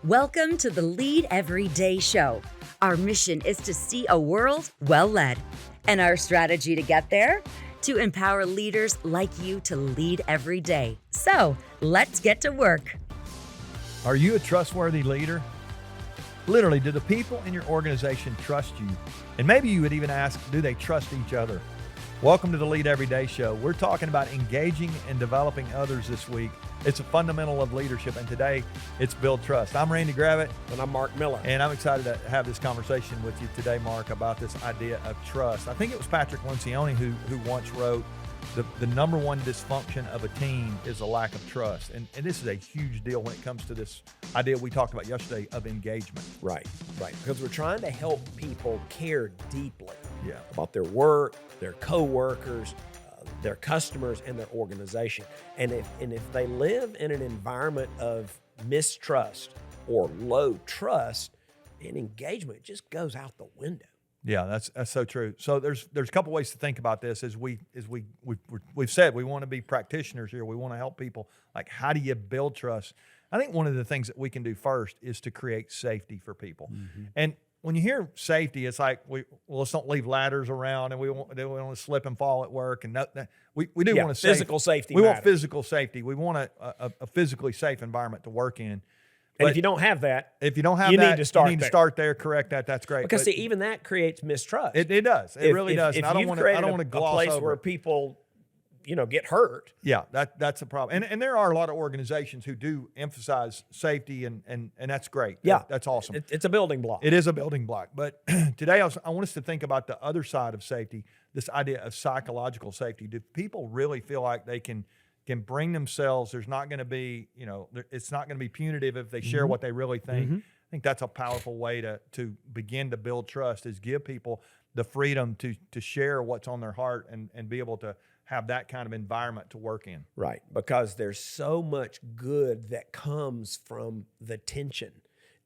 Welcome to the Lead Every Day show. Our mission is to see a world well led. And our strategy to get there? To empower leaders like you to lead every day. So let's get to work. Are you a trustworthy leader? Literally, do the people in your organization trust you? And maybe you would even ask, do they trust each other? Welcome to the Lead Every Day show. We're talking about engaging and developing others this week. It's a fundamental of leadership, and today it's build trust. I'm Randy Gravitt. And I'm Mark Miller. And I'm excited to have this conversation with you today, Mark, about this idea of trust. I think it was Patrick Lencioni who once wrote, the number one dysfunction of a team is a lack of trust. And this is a huge deal when it comes to this idea we talked about yesterday of engagement. Right. Because we're trying to help people care deeply Yeah. about their work, their coworkers, their customers, and their organization. And if they live in an environment of mistrust or low trust, then engagement just goes out the window. Yeah, that's so true. So there's a couple ways to think about this. We've said we want to be practitioners here. We want to help people. Like, how do you build trust? I think one of the things that we can do first is to create safety for people. Mm-hmm. And when you hear safety, it's like let's don't leave ladders around, and we want to slip and fall at work, and we do want to physical safety. We want physical safety. We want a physically safe environment to work in. And if you don't have that, you need to start there. Correct that. That's great. Because even that creates mistrust. It does. It really does. If I don't want to gloss a place over where people, get hurt. Yeah, that's a problem. And there are a lot of organizations who do emphasize safety, and that's great. Yeah, that's awesome. It's a building block. It is a building block. But today I want us to think about the other side of safety. This idea of psychological safety. Do people really feel like they can bring themselves? There's not going to be, it's not going to be punitive if they share what they really think. Mm-hmm. I think that's a powerful way to begin to build trust, is give people the freedom to share what's on their heart and be able to have that kind of environment to work in. Right, because there's so much good that comes from the tension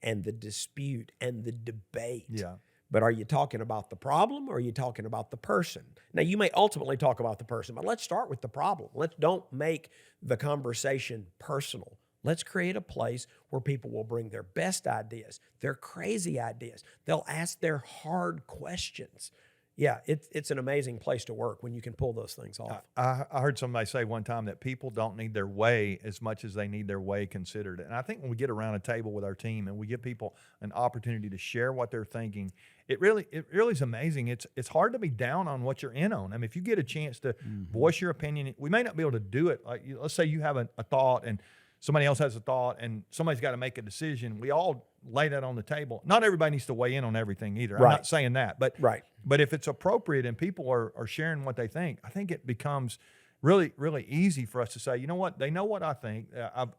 and the dispute and the debate. Yeah. But are you talking about the problem, or are you talking about the person? Now, you may ultimately talk about the person, but let's start with the problem. Don't make the conversation personal. Let's create a place where people will bring their best ideas, their crazy ideas. They'll ask their hard questions. Yeah, it's an amazing place to work when you can pull those things off. I heard somebody say one time that people don't need their way as much as they need their way considered. And I think when we get around a table with our team and we give people an opportunity to share what they're thinking, it really is amazing. It's hard to be down on what you're in on. I mean, if you get a chance to voice your opinion, we may not be able to do it. Like, let's say you have a thought and somebody else has a thought and somebody's got to make a decision. We all lay that on the table. Not everybody needs to weigh in on everything either. Right. I'm not saying that, but if it's appropriate and people are sharing what they think, I think it becomes really, really easy for us to say, you know what, they know what I think.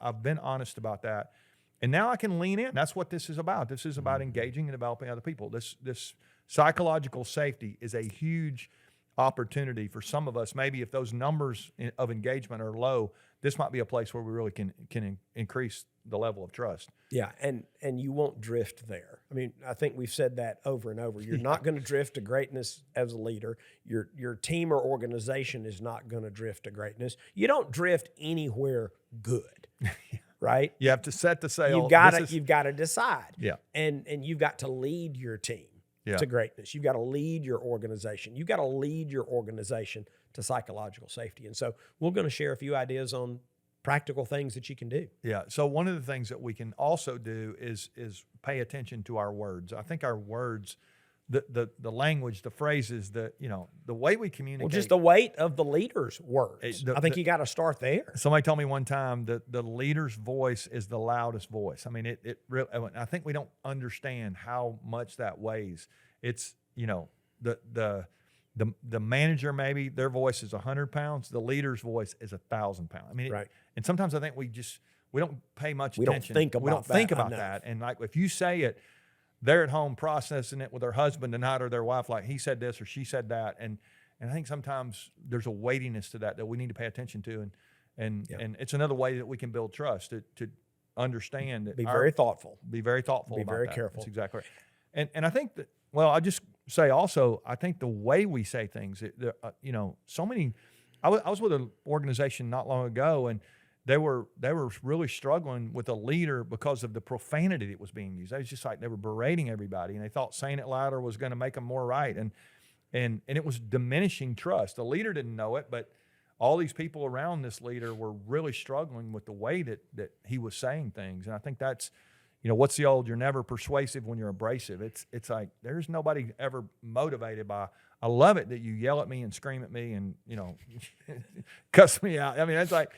I've been honest about that. And now I can lean in. That's what this is about. This is about engaging and developing other people. This psychological safety is a huge opportunity for some of us. Maybe if those numbers of engagement are low, this might be a place where we really can increase the level of trust. Yeah, and you won't drift there. I mean, I think we've said that over and over. You're not going to drift to greatness as a leader. Your team or organization is not going to drift to greatness. You don't drift anywhere good. Right? You have to set the sail. You've got to decide. Yeah. And you've got to lead your team to greatness. You've got to lead your organization. You've got to lead your organization to psychological safety. And so we're going to share a few ideas on practical things that you can do. Yeah. So one of the things that we can also do is pay attention to our words. I think our words, the language, the phrases, the way we communicate. Well, just the weight of the leader's words. I think you got to start there. Somebody told me one time that the leader's voice is the loudest voice. I mean, it really, I think we don't understand how much that weighs. It's, the manager, maybe their voice is 100 pounds. The leader's voice is 1,000 pounds. I mean, right. And sometimes I think we don't pay much attention. We don't think about that. And like, if you say it, they're at home processing it with their husband tonight or their wife, like he said this or she said that. And I think sometimes there's a weightiness to that we need to pay attention to. And it's another way that we can build trust, to understand that. Be very thoughtful. Be very thoughtful. Be about very that. careful. That's exactly right. And I think that, well, I just say also, I think the way we say things, so many, I was with an organization not long ago, and they were really struggling with a leader because of the profanity that was being used. It was just like they were berating everybody, and they thought saying it louder was going to make them more right, and it was diminishing trust. The leader didn't know it, but all these people around this leader were really struggling with the way that he was saying things. And I think that's, what's the old, you're never persuasive when you're abrasive. It's like there's nobody ever motivated by, I love it that you yell at me and scream at me and, cuss me out. I mean, that's like,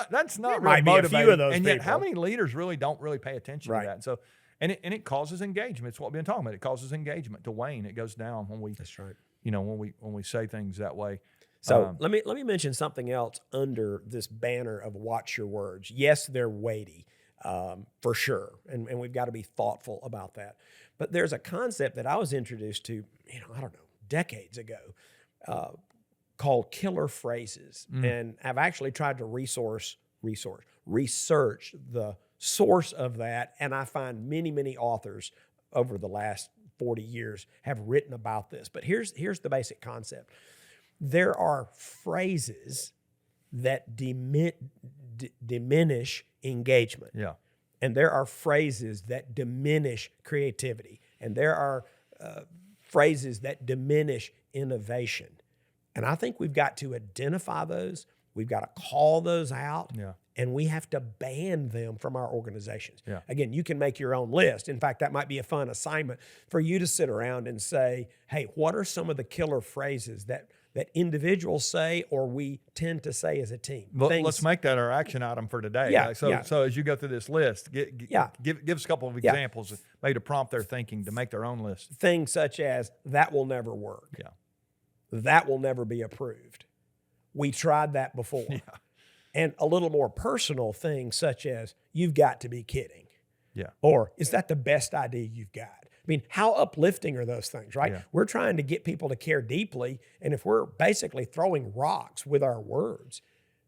that's not really motivating. A few of those and yet how many leaders really don't really pay attention to that? And so, and it causes engagement. It's what we've been talking about. It causes engagement to wane. It goes down when we, that's right. When we say things that way. So let me mention something else under this banner of watch your words. Yes, they're weighty, for sure, and we've got to be thoughtful about that. But there's a concept that I was introduced to, I don't know, decades ago, called killer phrases, and I've actually tried to research the source of that, and I find many authors over the last 40 years have written about this. But here's the basic concept. There are phrases that diminish engagement. Yeah. And there are phrases that diminish creativity. And there are phrases that diminish innovation. And I think we've got to identify those. We've got to call those out. Yeah. And we have to ban them from our organizations. Yeah. Again, you can make your own list. In fact, that might be a fun assignment for you to sit around and say, hey, what are some of the killer phrases that individuals say or we tend to say as a team? Let's make that our action item for today. Yeah, So as you go through this list, give us a couple of examples, maybe to prompt their thinking to make their own list. Things such as, that will never work. Yeah. That will never be approved. We tried that before. Yeah. And a little more personal things such as, you've got to be kidding. Yeah. Or, is that the best idea you've got? I mean, how uplifting are those things, right? Yeah. We're trying to get people to care deeply, and if we're basically throwing rocks with our words,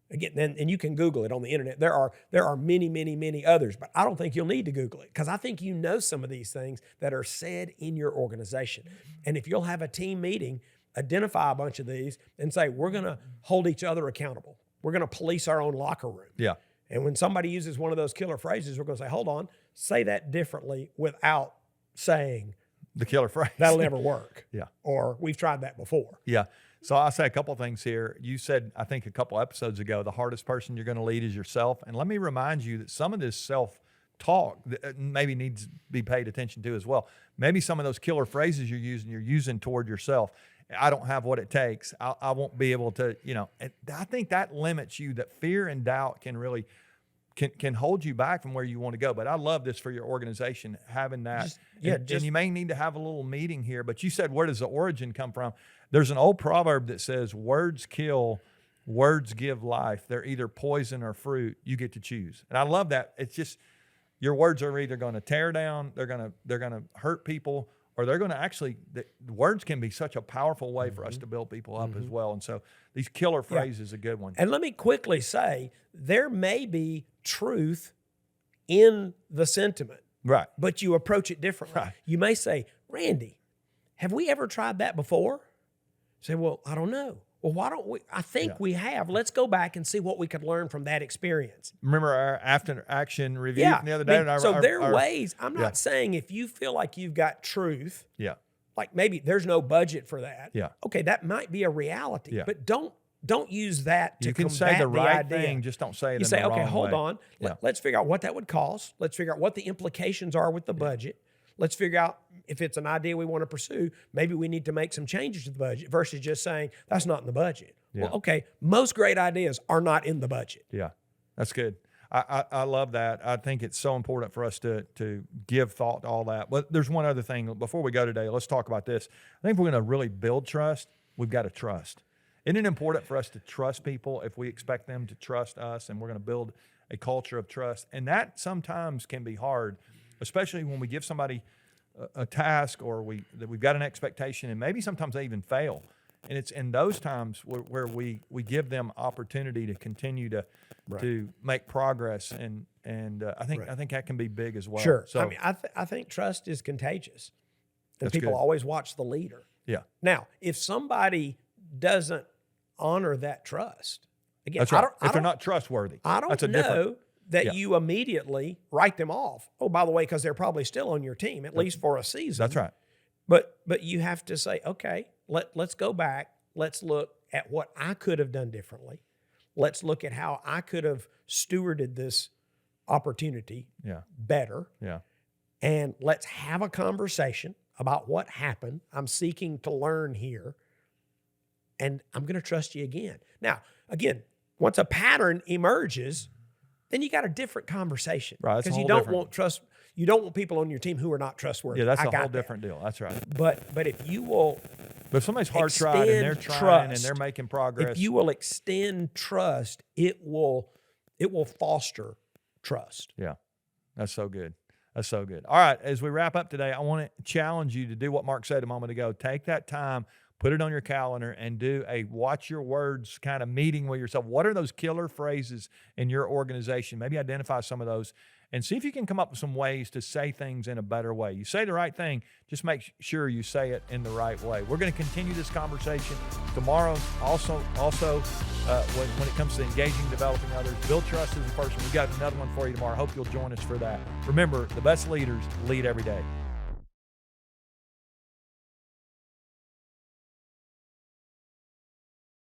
again, and you can Google it on the internet. There are many others, but I don't think you'll need to Google it because I think you know some of these things that are said in your organization. And if you'll have a team meeting, identify a bunch of these and say, we're going to hold each other accountable. We're going to police our own locker room. Yeah. And when somebody uses one of those killer phrases, we're going to say, hold on, say that differently without saying the killer phrase. That'll never work. Yeah. Or we've tried that before. Yeah. So I'll say a couple of things here. You said, I think a couple episodes ago, the hardest person you're going to lead is yourself. And let me remind you that some of this self-talk maybe needs to be paid attention to as well. Maybe some of those killer phrases you're using toward yourself. I don't have what it takes. I won't be able to, and I think that limits you, that fear and doubt can really can hold you back from where you want to go. But I love this for your organization, having that. And you may need to have a little meeting here, but you said, where does the origin come from? There's an old proverb that says, words kill, words give life. They're either poison or fruit. You get to choose. And I love that. It's just, your words are either going to tear down, they're going to hurt people, or they're going to actually, the words can be such a powerful way for us to build people up as well. And so these killer phrases is a good one. And let me quickly say, there may be truth in the sentiment. Right. But you approach it differently. Right. You may say, Randy, have we ever tried that before? Say, well, I don't know. Well, why don't we? I think we have. Let's go back and see what we could learn from that experience. Remember our after action review from the other day? There are ways. I'm not saying if you feel like you've got truth, like maybe there's no budget for that. Yeah. Okay, that might be a reality. Yeah. But don't use that to you can combat say the right idea. thing, just don't say it You in say, the wrong okay, hold way. on. Yeah. Let's figure out what that would cost. Let's figure out what the implications are with the budget. Let's figure out if it's an idea we want to pursue, maybe we need to make some changes to the budget versus just saying, that's not in the budget. Yeah. Well, okay, most great ideas are not in the budget. Yeah, that's good. I love that. I think it's so important for us to give thought to all that. But there's one other thing. Before we go today, let's talk about this. I think if we're going to really build trust, we've got to trust. Isn't it important for us to trust people if we expect them to trust us, and we're going to build a culture of trust? And that sometimes can be hard, especially when we give somebody a task or that we've got an expectation, and maybe sometimes they even fail. And it's in those times where we give them opportunity to continue to make progress, and I think that can be big as well. Sure. So, I mean, I think trust is contagious, and That's people good. always watch the leader. Yeah. Now, if somebody doesn't honor that trust, Again, That's right. If they're not trustworthy, I don't that's a know different. that yeah. you immediately write them off. Oh, by the way, because they're probably still on your team, at least for a season. That's right. But you have to say, okay, let's go back. Let's look at what I could have done differently. Let's look at how I could have stewarded this opportunity Yeah. better. Yeah. And let's have a conversation about what happened. I'm seeking to learn here. And I'm going to trust you again. Now, again, once a pattern emerges, then you got a different conversation. Right, that's a Because you whole don't different- want trust. You don't want people on your team who are not trustworthy. Yeah, that's I a got whole that. different deal. That's right. But if you will But if somebody's hard tried and they're extend trying and trust, they're making progress, if you will extend trust, it will foster trust. yeah, that's so good. That's so good. All right, as we wrap up today, I want to challenge you to do what Mark said a moment ago. Take that time, put it on your calendar, and do a watch your words kind of meeting with yourself. What are those killer phrases in your organization? Maybe identify some of those and see if you can come up with some ways to say things in a better way. You say the right thing, just make sure you say it in the right way. We're going to continue this conversation tomorrow. Also, when it comes to engaging, developing others, build trust as a person. We've got another one for you tomorrow. Hope you'll join us for that. Remember, the best leaders lead every day.